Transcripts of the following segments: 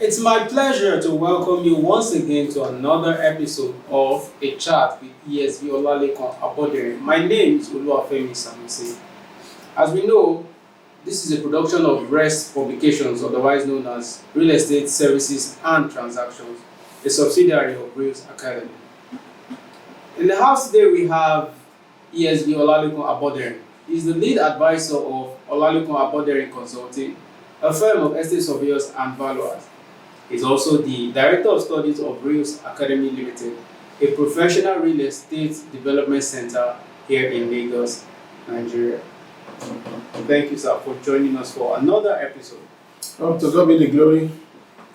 It's my pleasure to welcome you once again to another episode of A Chat with ESV Olalekan Aboderin. My name is Oluwafemi Sanusi. As we know, this is a production of REST Publications, otherwise known as Real Estate Services and Transactions, a subsidiary of Reals Academy. In the house today we have ESV Olalekan Aboderin. He is the lead advisor of Olalekan Aboderin Consulting, a firm of estate surveyors and valuers. He's also the Director of Studies of Reals Academy Limited, a professional real estate development center here in Lagos, Nigeria. Thank you, sir, for joining us for another episode. To God be the glory.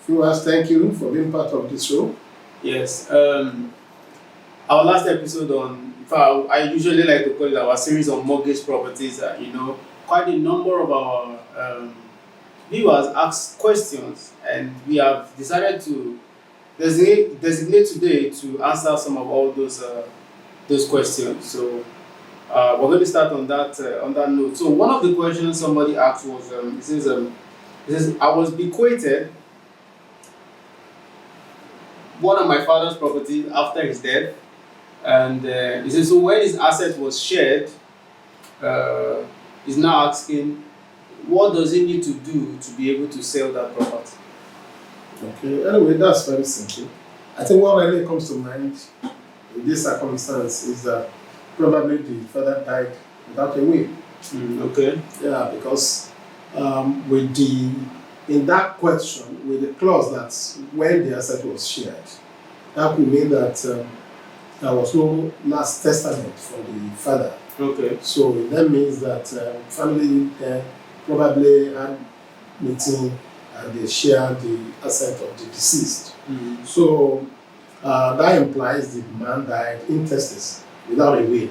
Viewers, thank you for being part of this show. Yes. Our last episode on, in fact, I usually like to call it our series on mortgage properties. Quite a number of our viewers asked questions, and we have decided to designate today to answer some of all those questions. So we're going to start on that note. So one of the questions somebody asked was, it says, I was bequeathed one of my father's property after his death, and he says, so when his asset was shared, he's now asking, what does he need to do to be able to sell that property? Okay, anyway, that's very simple. I think what really comes to mind in this circumstance is that probably the father died without a will. Okay. Yeah, because in that question, with the clause that when the asset was shared, that would mean that there was no last testament for the father. Okay. So that means that family probably had meeting and they share the asset of the deceased. So that implies the man died intestate without a will.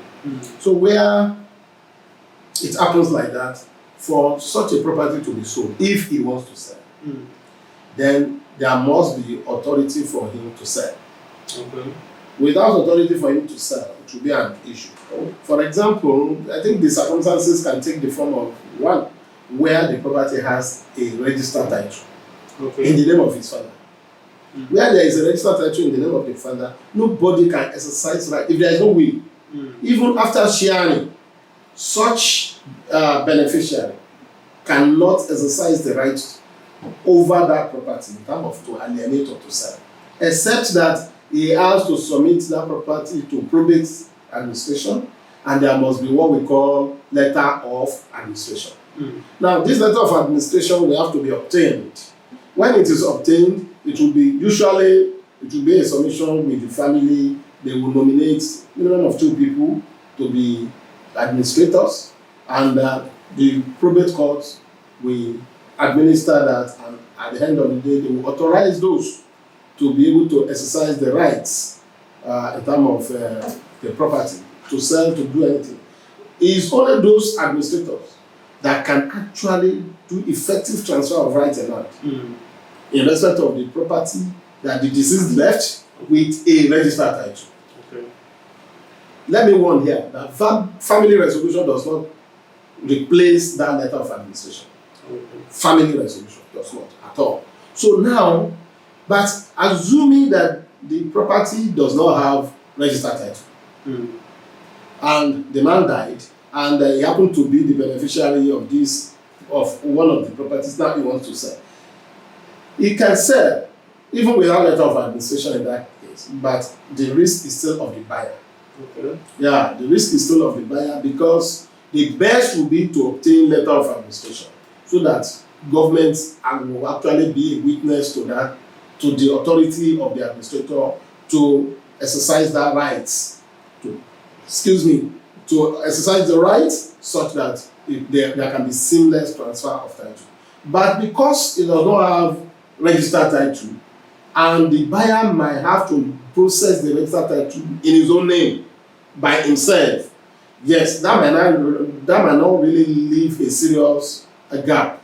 So where it happens like that, for such a property to be sold, if he wants to sell, then there must be authority for him to sell. Okay. Without authority for him to sell, it will be an issue. For example, I think the circumstances can take the form of one, where the property has a registered title in the name of his father. Where there is a registered title in the name of the father, nobody can exercise right if there is no will. Even after sharing, such beneficiary cannot exercise the right over that property in terms of to alienate or to sell, except that he has to submit that property to probate administration, and there must be what we call letter of administration. Now, this letter of administration will have to be obtained. When it is obtained, it will be a submission with the family. They will nominate minimum of 2 people to be administrators, and the probate court will administer that, and at the end of the day, they will authorize those to be able to exercise the rights in terms of the property, to sell, to do anything. It is only those administrators that can actually do effective transfer of rights and land in respect of the property that the deceased left with a registered title. Okay. Let me warn here that family resolution does not replace that letter of administration. Family resolution does not at all. So now, but assuming that the property does not have registered title, and the man died, and he happened to be the beneficiary of one of the properties that he wants to sell, he can sell even without letter of administration in that case, but the risk is still of the buyer. Okay. Yeah, the risk is still of the buyer, because the best will be to obtain letter of administration so that government will actually be a witness to that, to the authority of the administrator to exercise that rights, to exercise the rights such that there can be seamless transfer of title. But because it does not have registered title, and the buyer might have to process the registered title in his own name by himself, yes, that might not really leave a serious gap.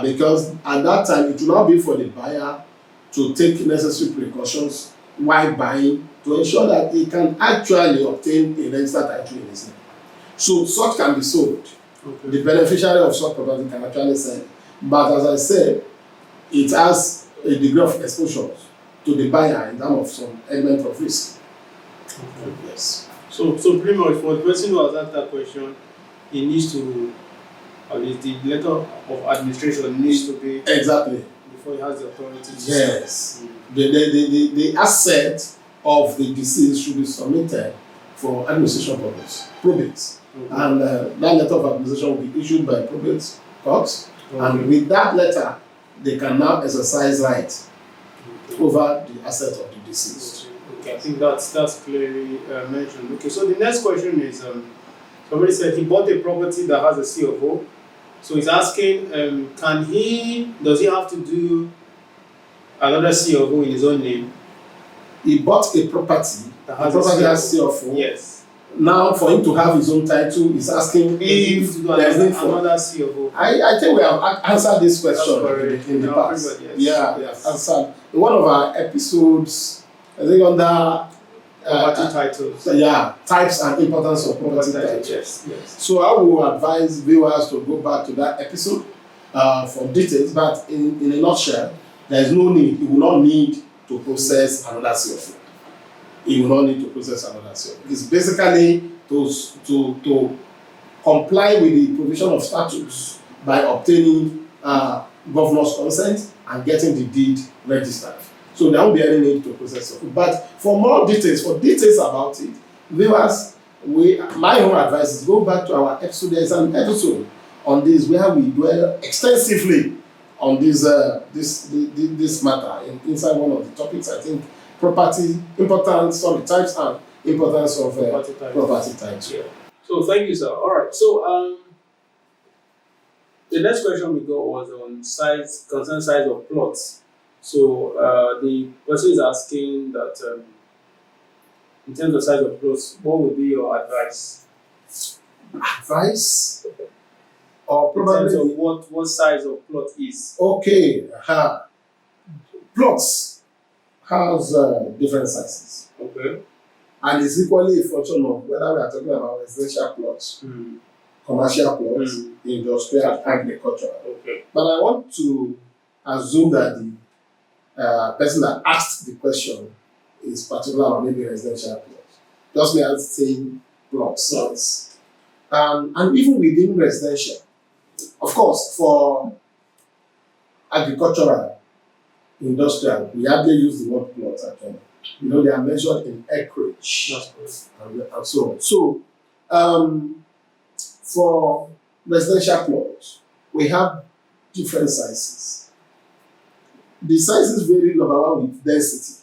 Because at that time it will not be for the buyer to take necessary precautions while buying to ensure that he can actually obtain a registered title in his name. So such can be sold. The beneficiary of such property can actually sell. But as I said, it has a degree of exposure to the buyer in terms of some element of risk. Okay. Yes. So pretty much for the person who has asked that question, he needs to, at least the letter of administration needs to be Exactly. before he has the authority to Yes. The asset of the deceased should be submitted for administration purpose, probate. Okay. And that letter of administration will be issued by probate court. Okay. And with that letter, they can now exercise right over the asset of the deceased. Okay, I think that's clearly mentioned. Okay, so the next question is, somebody said he bought a property that has a C of O. So he's asking, does he have to do another C of O in his own name? He bought a property, That the has property a has C of O. Yes. Now, for him to have his own title, he's asking if there's need for. Another C of O. I think we have answered this question in the No, past. yes. Yeah, Yes. answered. In one of our episodes, I think under Property titles. types and importance of property titles. Yes. So I will advise viewers to go back to that episode for details, but in a nutshell, there is no need, you will not need to process another CFO. You will not need to process another CFO. It's basically to comply with the provision of statutes by obtaining governor's consent and getting the deed registered. So there won't be any need to process it. But for more details, about it, viewers, my own advice is go back to our episode. There's an episode on this where we dwell extensively on this matter inside one of the topics. I think types and importance of property types. Yeah. So thank you, sir. All right. So the next question we got was on size of plots. So the person is asking that in terms of size of plots, what would be your advice? Advice? Or probably in terms of what size of plot is? Okay. Plots has different sizes. Okay. And it's equally a function of whether we are talking about residential plots, commercial plots, industrial, agricultural. Okay. But I want to assume that the person that asked the question is particular on maybe residential plots. Just me as saying plot size. And even within residential, of course, for agricultural, industrial, we hardly use the word plot actually. You know, they are measured in acreage. That's correct. And so on. So, for residential plots, we have different sizes. The sizes vary, number one, with density.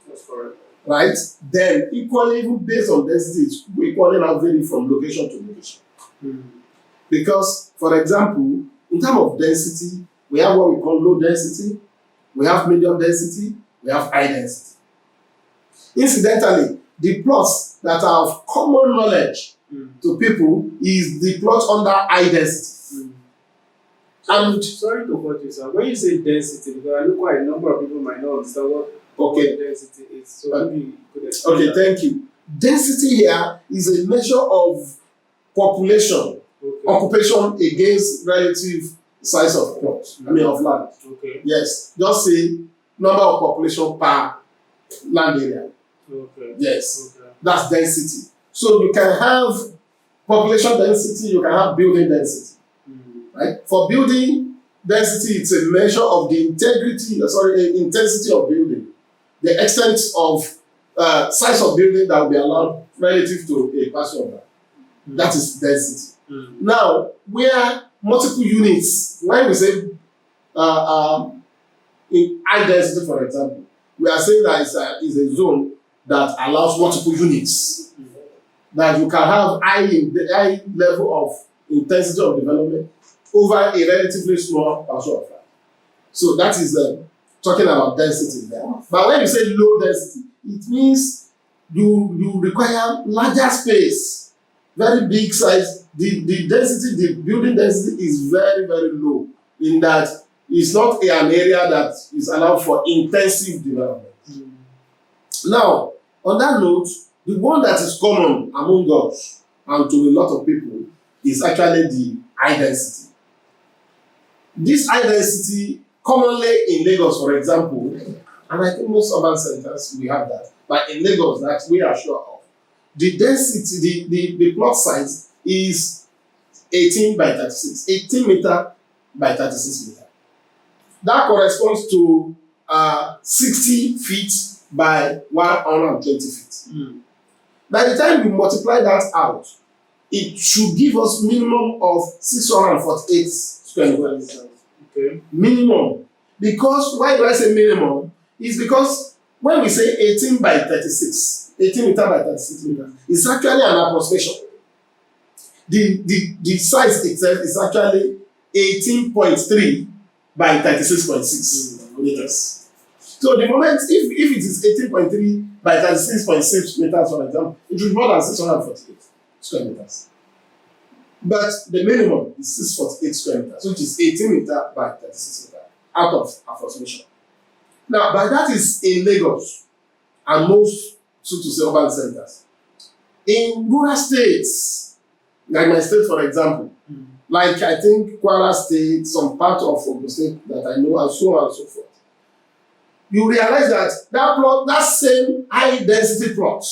That's correct. Right? Then, equally, even based on density, it's equally now vary from location to location. Because, for example, in terms of density, we have what we call low density, we have medium density, we have high density. Incidentally, the plots that are of common knowledge to people is the plot under high density. And sorry to cut you, sir. When you say density, because I know quite a number of people might not understand what density is. So maybe you could explain. Okay, thank you. Density here is a measure of population, occupation against relative size of plot, of land. Okay. Yes, just say number of population per land area. Okay. Yes, that's density. So you can have population density, you can have building density. Right? For building density, it's a measure of the intensity of building, the extent of size of building that will be allowed relative to a parcel of land. That is density. Now, where multiple units, when we say in high density, for example, we are saying that is a zone that allows multiple units. That you can have high level of intensity of development over a relatively small parcel of land. So that is talking about density there. But when you say low density, it means you require larger space, very big size. The density, the building density is very, very low in that it's not an area that is allowed for intensive development. Now, on that note, the one that is common among us and to a lot of people is actually the high density. This high density commonly in Lagos, for example, and I think most urban centers we have that, but in Lagos that we are sure of, the density, the plot size is 18 by 36, 18 meter by 36 meter. That corresponds to 60 feet by 120 feet. Mm. By the time we multiply that out, it should give us minimum of 648 square meters. Okay. Minimum. Because, why do I say minimum? It's because when we say 18 by 36, 18 meter by 36 meters, it's actually an approximation. The size itself is actually 18.3 by 36.6 meters. So the moment, if it is 18.3 by 36.6 meters, for example, it will be more than 648 square meters. But the minimum is 648 square meters, which is 18 meter by 36 meters, out of approximation. Now, but that is in Lagos and most, so to say, urban centers. In rural states, like my state, for example, like I think Kwara State, some part of Ogun State that I know, and so on and so forth, you realize that that same high density plot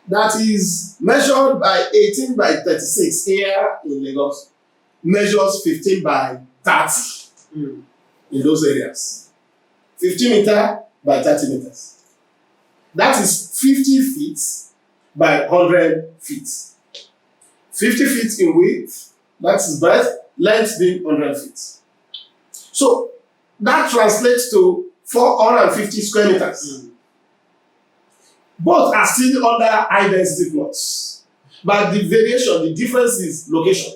that is measured by 18 by 36 here in Lagos measures 15 by 30 in those areas. 15 meter by 30 meters. That is 50 feet by 100 feet. 50 feet in width, that is breadth, length being 100 feet. So that translates to 450 square meters. Both are still under high density plots. But the variation, the difference is location.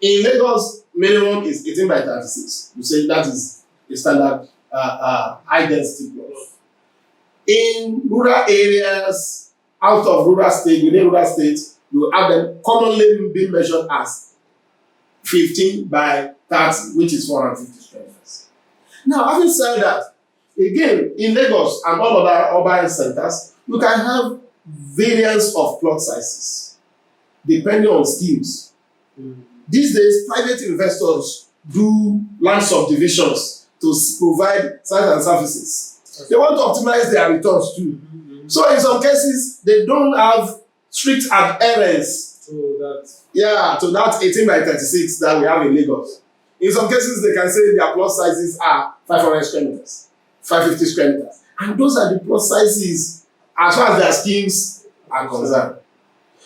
In Lagos, minimum is 18 by 36. You say that is a standard high density plot. In rural areas, out of rural state, within rural states, you have them commonly being measured as 15 by 30, which is 450 square meters. Now, having said that, again, in Lagos and all other urban centers, you can have variance of plot sizes depending on schemes. These days, private investors do land subdivisions to provide sites and services. They want to optimize their returns too. So in some cases, they don't have strict adherence to that 18 by 36 that we have in Lagos. In some cases, they can say their plot sizes are 500 square meters, 550 square meters. And those are the plot sizes as far as their schemes are concerned.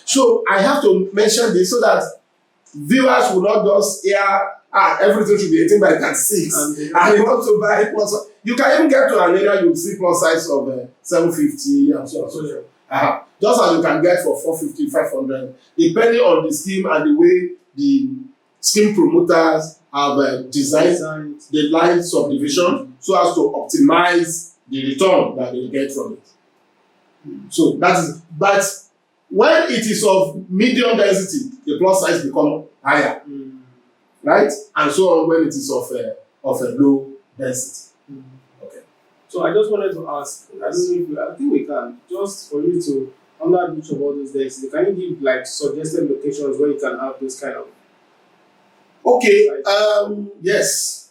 So I have to mention this so that viewers will not just hear, everything should be 18 by 36 and they want to buy plus. You can even get to an area, you see plot size of 750 and so on. So just as you can get for 450, 500, depending on the scheme and the way the scheme promoters have designed the line subdivision so as to optimize the return that they get from it. So that is, but when it is of medium density, the plot size become higher, right? And so on when it is of a low density. Okay. So I just wanted to ask, I think we can, just for you to, under each of all those density, can you give like suggested locations where you can have this kind of? Okay, yes.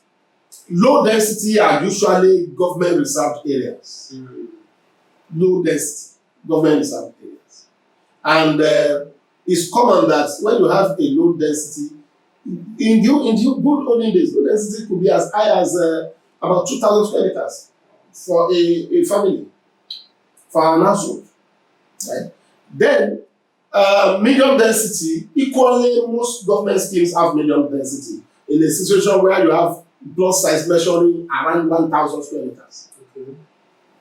Low density are usually government reserved areas. Low density, government reserved areas. And it's common that when you have a low density, in the good olden days, low density could be as high as about 2,000 square meters for a family, for an household. Right? Then, medium density, equally, most government schemes have medium density in a situation where you have plot size measuring around 1,000 square meters. Okay.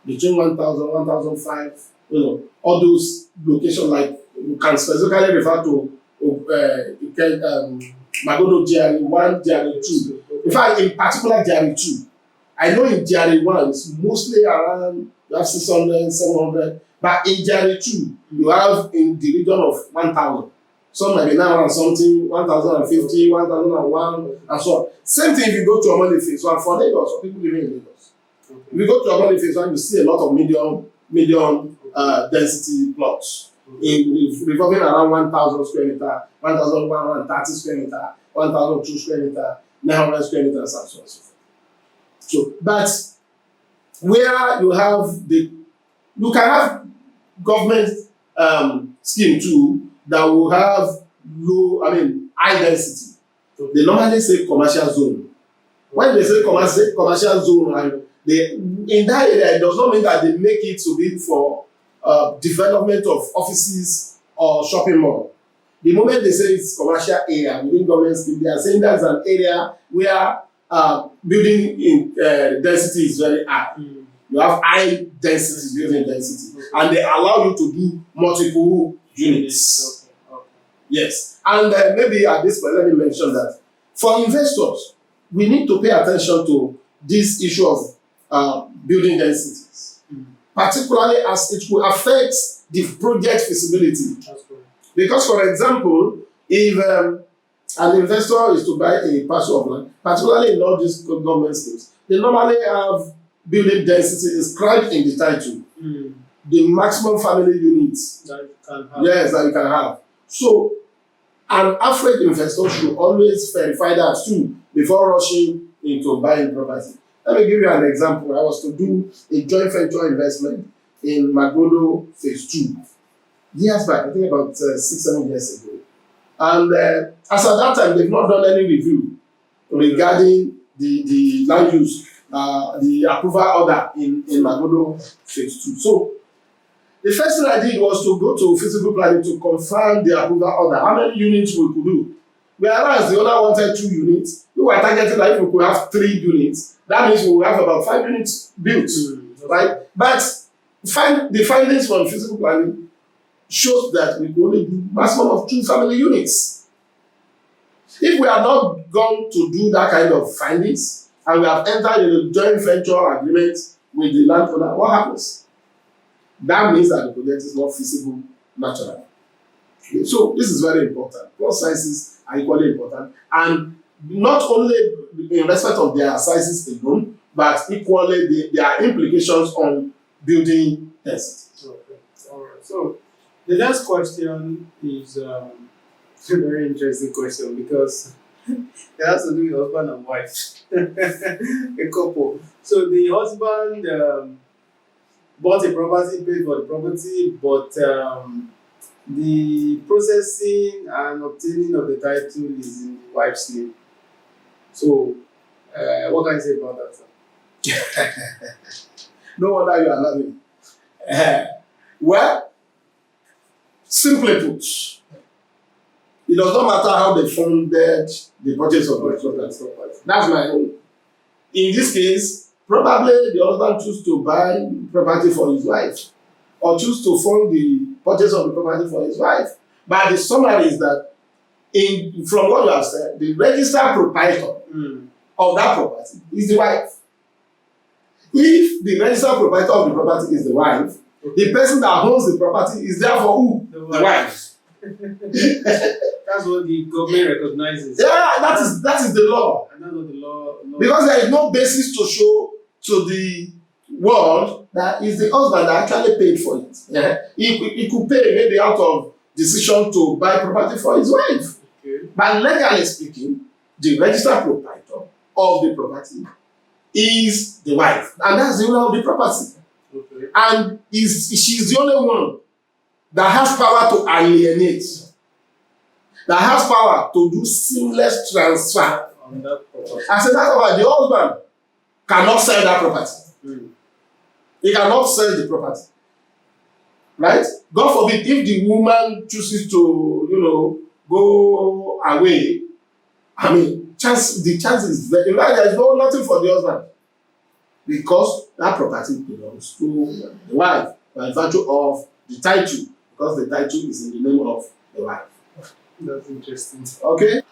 Between 1,000, 1,005, all those locations, like you can specifically refer to Magodo GRE 1, GRE 2. In fact, in particular GRE 2, I know in GRE 1 it's mostly around, you have 600, 700, but in GRE 2, you have in the region of 1,000. Some might be now around something, 1,050, 1,001, and so on. Same thing if you go to Omoni Phase 1 for Lagos, for people living in Lagos. Okay. If you go to Omoni Phase 1, you see a lot of medium density plots revolving around 1,000 square meter, 1,130 square meter, 1,002 square meter, 900 square meters, and so on and so forth. So, but where you have you can have government scheme too that will have high density. They normally say commercial zone. When they say commercial zone, and in that area, it does not mean that they make it to be for development of offices or shopping mall. The moment they say it's commercial area within government scheme, they are saying that's an area where building in density is very high. You have high density building density, and they allow you to do multiple units. Okay. Yes, and maybe at this point, let me mention that for investors, we need to pay attention to this issue of building densities, particularly as it will affect the project feasibility. Because, for example, if an investor is to buy a parcel of land, particularly in all these government schemes, they normally have building density inscribed in the title. The maximum family units that you can have. So, an average investor should always verify that too before rushing into buying property. Let me give you an example. I was to do a joint venture investment in Magodo Phase 2 years back, I think about 6-7 years ago. And as at that time, they've not done any review regarding the land use, the approval order in Magodo Phase 2. So, the first thing I did was to go to physical planning to confirm the approval order, how many units we could do. Whereas the owner wanted 2 units, we were targeting that if we could have 3 units, that means we will have about 5 units built, right? But the findings from physical planning shows that we could only do maximum of 2 family units. If we are not going to do that kind of findings, and we have entered in a joint venture agreement with the landowner, what happens? That means that the project is not feasible naturally. Okay, so this is very important. Plot sizes are equally important, and not only in respect of their sizes alone, but equally their implications on building density. Okay. All right. So the next question is a very interesting question because it has to do with husband and wife, a couple. So the husband bought a property, paid for the property, but the processing and obtaining of the title is in the wife's name. So, what can you say about that, sir? No wonder you are laughing. Well, simply put, it does not matter how they funded the purchase of the property. That's my own. In this case, probably the husband choose to buy property for his wife or choose to fund the purchase of the property for his wife. But the summary is that from what you have said, the registered proprietor of that property is the wife. If the registered proprietor of the property is the wife, the person that owns the property is therefore who? The wife. That's what the government recognizes. Yeah, that is the law. And that's what the law. Because there is no basis to show to the world that it's the husband that actually paid for it. Yeah? He could pay maybe out of decision to buy property for his wife. Okay. But legally speaking, the registered proprietor of the property is the wife. And that's the owner of the property. Okay. And she's the only one that has power to alienate, that has power to do seamless transfer on that property. I said that's why the husband cannot sell that property. He cannot sell the property. Right? God forbid if the woman chooses to, go away. I mean, the chance is very, there is nothing for the husband. Because that property belongs to the wife by virtue of the title. Because the title is in the name of the wife. That's interesting. Okay?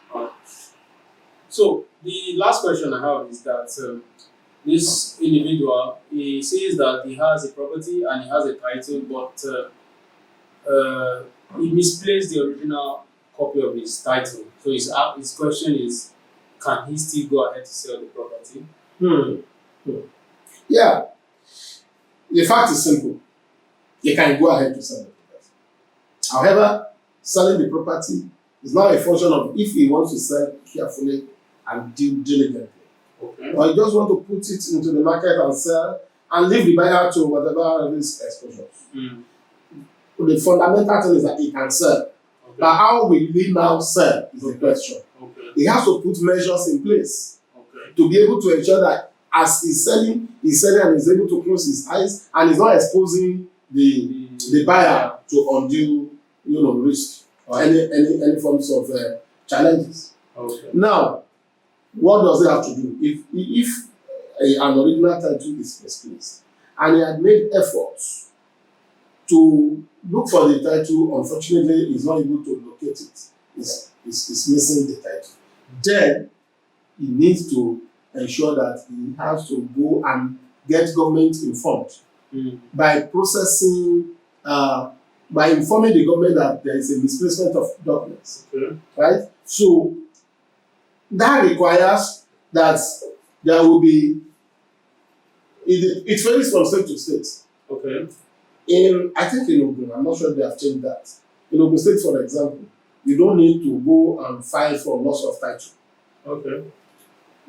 So, the last question I have is that this individual, he says that he has a property and he has a title, but he misplaced the original copy of his title. So his question is, can he still go ahead to sell the property? Yeah. The fact is simple. He can go ahead to sell the property. However, selling the property is not a function of if he wants to sell carefully and deal diligently. Okay. Or you just want to put it into the market and sell and leave the buyer to whatever risk exposure. The fundamental thing is that he can sell. Okay. But how will he now sell is the question. Okay. He has to put measures in place to be able to ensure that as he's selling and is able to close his eyes and is not exposing the buyer to undue, risk or any forms of challenges. Okay. Now, what does he have to do? If an original title is misplaced and he had made efforts to look for the title, unfortunately he's not able to locate it. He's missing the title. Then he needs to ensure that he has to go and get government informed by processing, by informing the government that there is a misplacement of documents. Okay. Right? So that requires that there will be, it varies from state to state. Okay. I think in Ogun, I'm not sure they have changed that. In Ogun State, for example, you don't need to go and file for loss of title. Okay.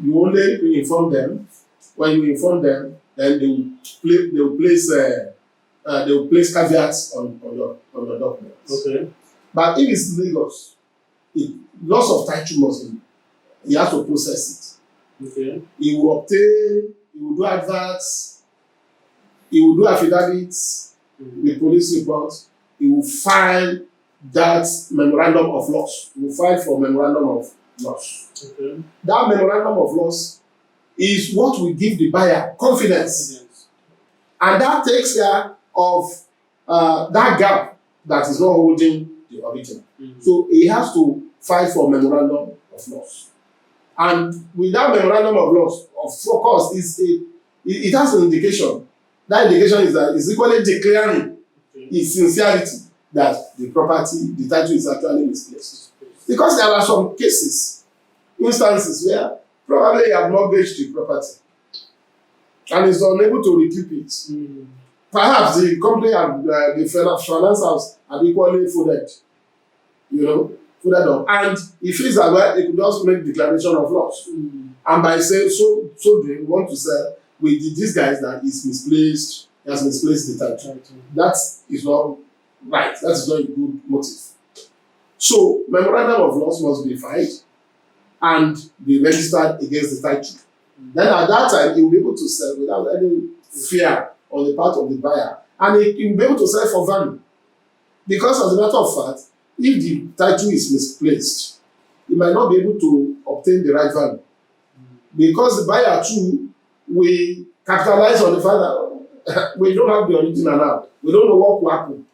You only inform them. When you inform them, then they will place caveats on your documents. Okay. But if it's Lagos, loss of title must be. He has to process it. Okay. He will do adverts, he will do affidavits, the police report, he will file that memorandum of loss. He will file for memorandum of loss. Okay. That memorandum of loss is what will give the buyer confidence. And that takes care of that gap that is not holding the original. So he has to file for memorandum of loss. And with that memorandum of loss, of course, it has an indication. That indication is that it's equally declaring his sincerity that the title is actually misplaced. Because there are some instances where probably he had mortgaged the property and is unable to recoup it. Perhaps the company and the finance house had equally folded up. And he feels that he could just make declaration of loss. And by saying so they want to sell with these guys that is misplaced, he has misplaced the title. That is not right. That is not a good motive. So memorandum of loss must be filed and be registered against the title. Then at that time, he will be able to sell without any fear on the part of the buyer. And he will be able to sell for value. Because as a matter of fact, if the title is misplaced, he might not be able to obtain the right value. Because the buyer too will capitalize on the fact that we don't have the original now. We don't know what will happen.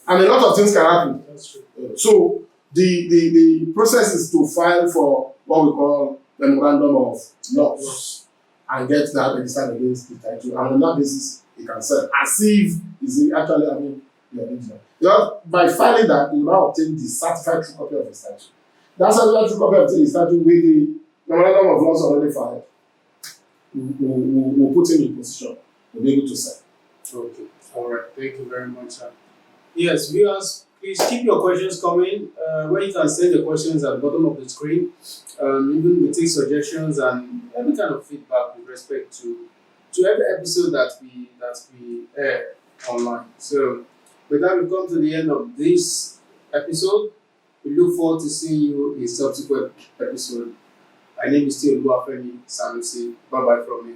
And a lot of things can happen. That's true. So the process is to file for what we call memorandum of loss and get that registered against the title. And on that basis, he can sell as if he's actually having the original. By filing that, you now obtain the certified true copy of his title. That certified true copy of his title with the memorandum of loss already filed will put him in position to be able to sell. Okay. All right. Thank you very much, sir. Yes, viewers, please keep your questions coming. Where you can send the questions at the bottom of the screen. Even we take suggestions and every kind of feedback with respect to every episode that we air online. So with that, we come to the end of this episode. We look forward to seeing you in subsequent episode. My name is still Oluwafemi Sanusi. Bye bye from me.